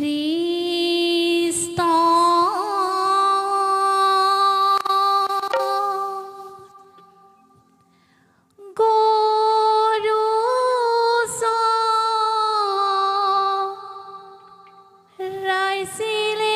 কৃষ্ণ গৰু চৰাইছিলে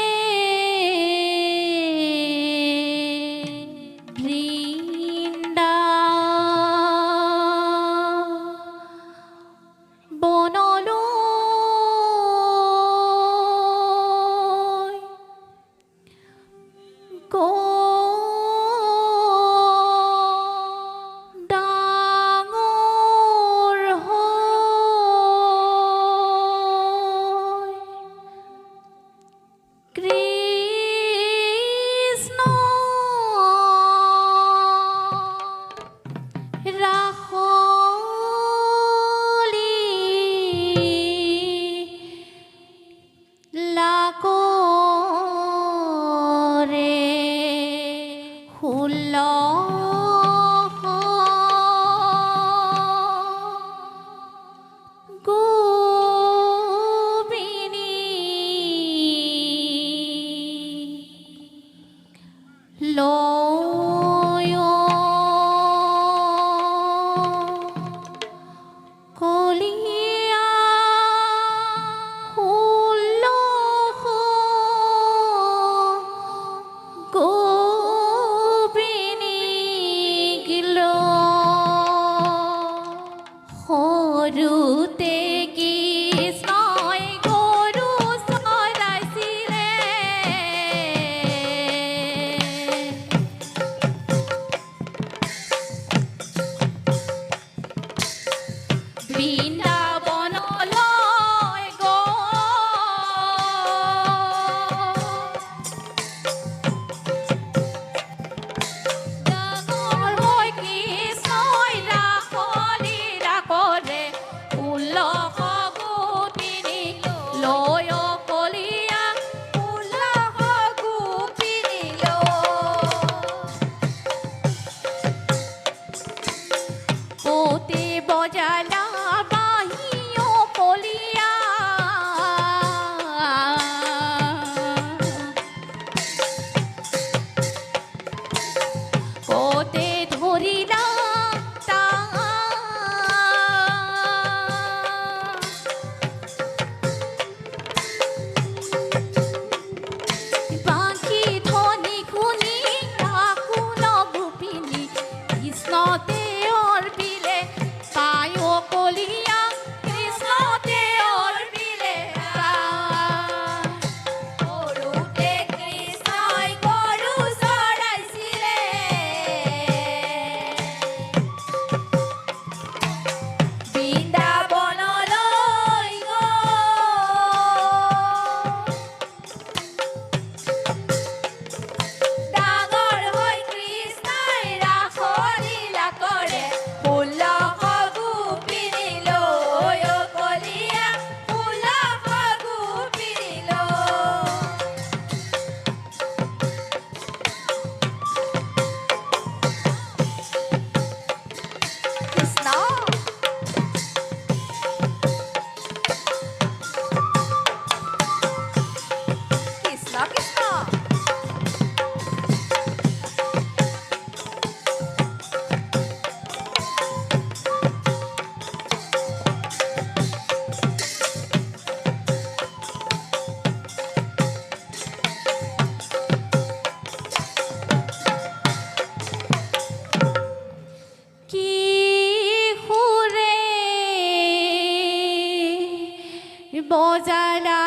বজালা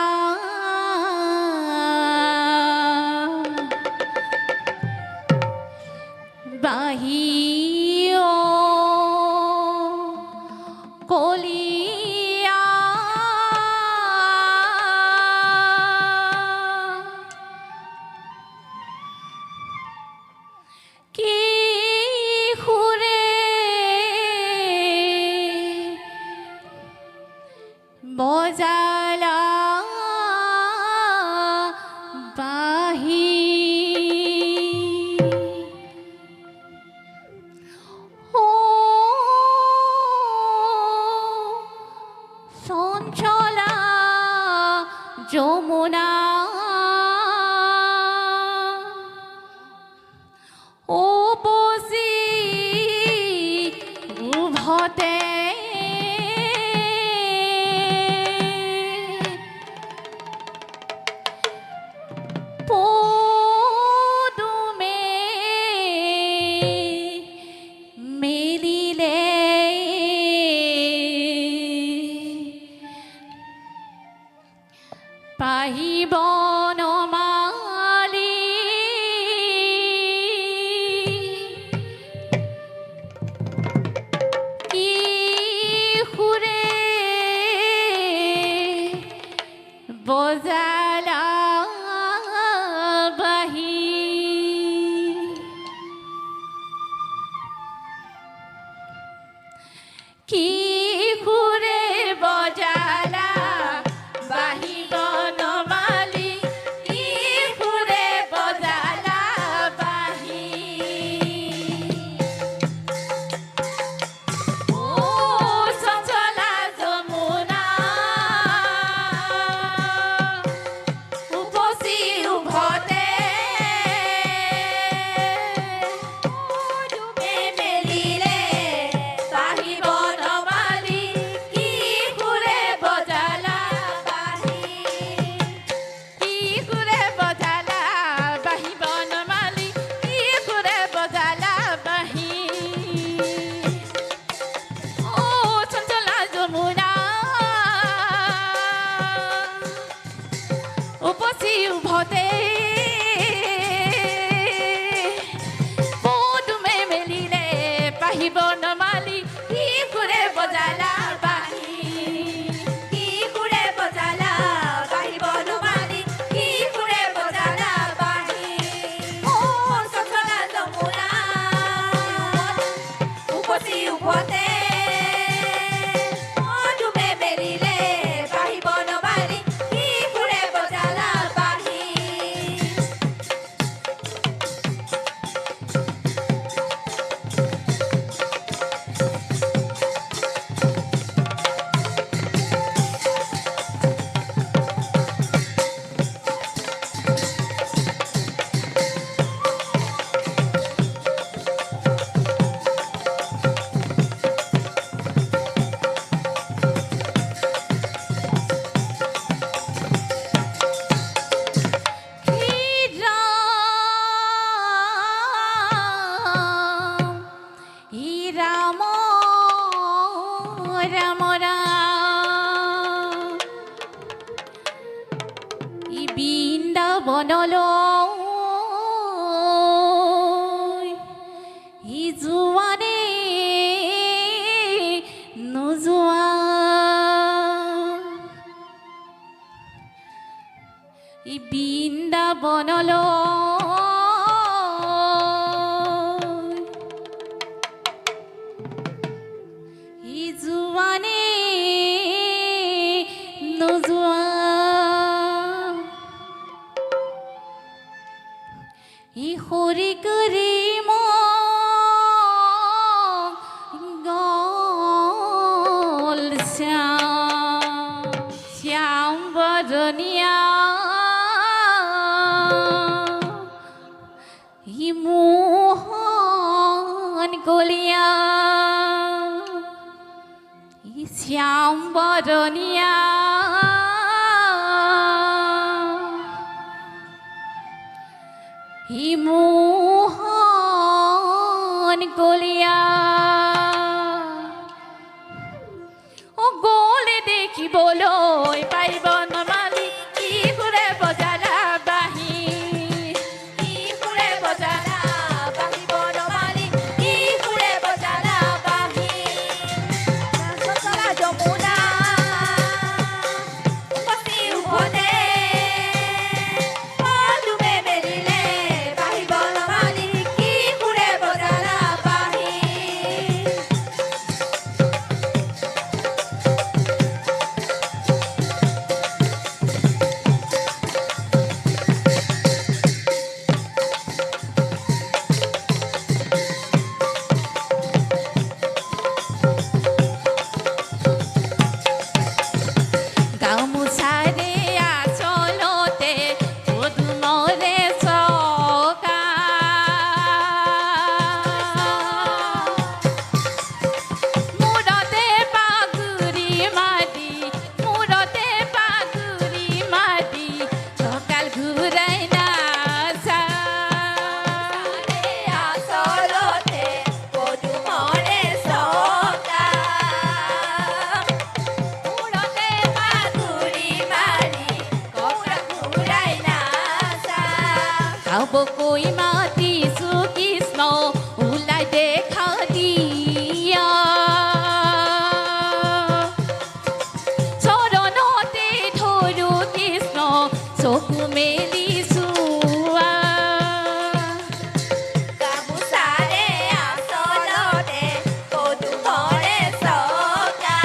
বাহিও কলিয়া কি সুরে বজালা বাহি যমুনা উপচি উভতে পদুমে মেলিলে পাহিব নমালি কি সুৰে বজালা বাহি কি সুৰে বজালা বাহি বনমালী কি সুৰে বজালা বাহি ও চঞ্চলা যমুনা উপচি উভতে মেলিলে পাহি বনমালী কি সুৰে বজালা বাহি কি সুৰে বজালা বাহি বনমালী কি সুৰে বজালা বাহি ও চঞ্চলা যমুনা উপচি উভতে পদুমে মেলিলে পাহি বনমালী কি সুৰে বজালা বাহি কি সুৰে বজালা বাহি বনমালী কি সুৰে বজালা বাহি ও চঞ্চলা যমুনা উপচি উভতে পদুমে মেলিলে পাহি বনমালী কি সুৰে বজালা বাহি ৰাম ৰাম ৰাম ই বৃন্দাবনলৈ ই যোৱানে নোযোৱা ই বৃন্দাবনলৈ ই যোৱানে নোযোৱা ই হৰি কৰি গল শ্যাম বদনিয়া ই মোহন কলিয়া ই শ্যাম বদনিয়া ই মোহন কলিয়া ও গলে দেখিবলৈ পাই বনমালী কি সুৰে বজালা বাহি কি সুৰে বজালা বাহি বনমালী কি সুৰে বজালা বাহি চঞ্চলা যমুনা উপচি উভতে পদুমে মেলিলে পাহি বনমালী কি সুৰে বজালা বাহি যাব কই মাতিছো কৃষ্ণ ওলাই দেখা দিয়া চৰণতে ধৰো কৃষ্ণ চকু মেলি চোৱা গামোচাৰে আচলতে পদুমৰে চকা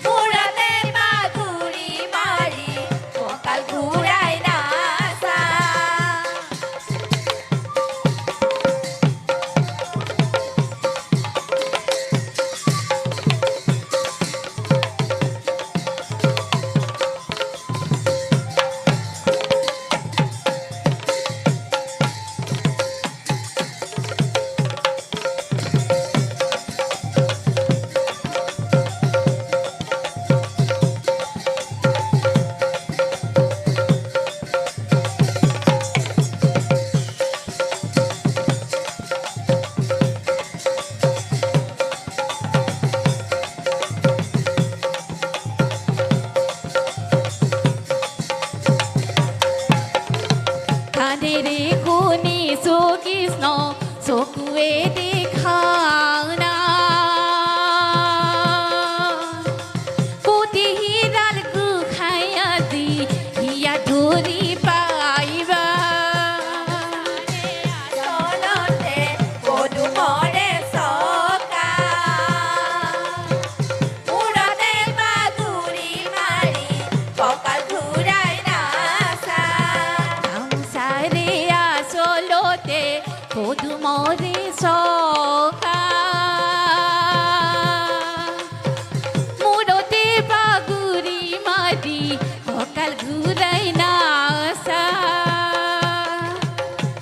মূৰতে বাগুৰি মাৰি কঁকাল ঘূৰাই নাচা কাণেৰে শুনিছো কৃষ্ণ চকুৱে দেখা না পুতিহিৰাল গোসাঁই আজি হিয়া ধৰি পাইবা আচলতে পদুমৰে চকা মূৰতে বাগুৰি মাৰি কঁকাল ঘূৰাই নাচা গামোচাৰে আচলতে পদুমৰে চকা মূৰতে বাগুৰি মাৰি কঁকাল ঘূৰাই নাচা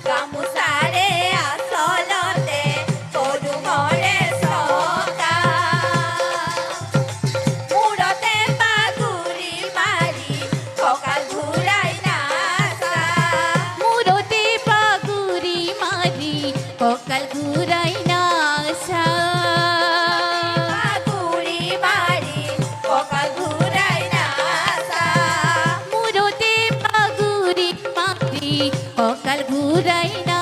গামোচাৰে আচলতে পদুমৰে চকা মূৰতে বাগুৰি মাৰি কঁকাল ঘূৰাই নাচা মূৰতে বাগুৰি মাৰি কঁকাল ঘূৰাই নাচা বাগুৰি মাৰি কঁকাল ঘূৰাই নাচা মূৰতে বাগুৰি মাৰি কঁকাল ঘূৰাই নাচা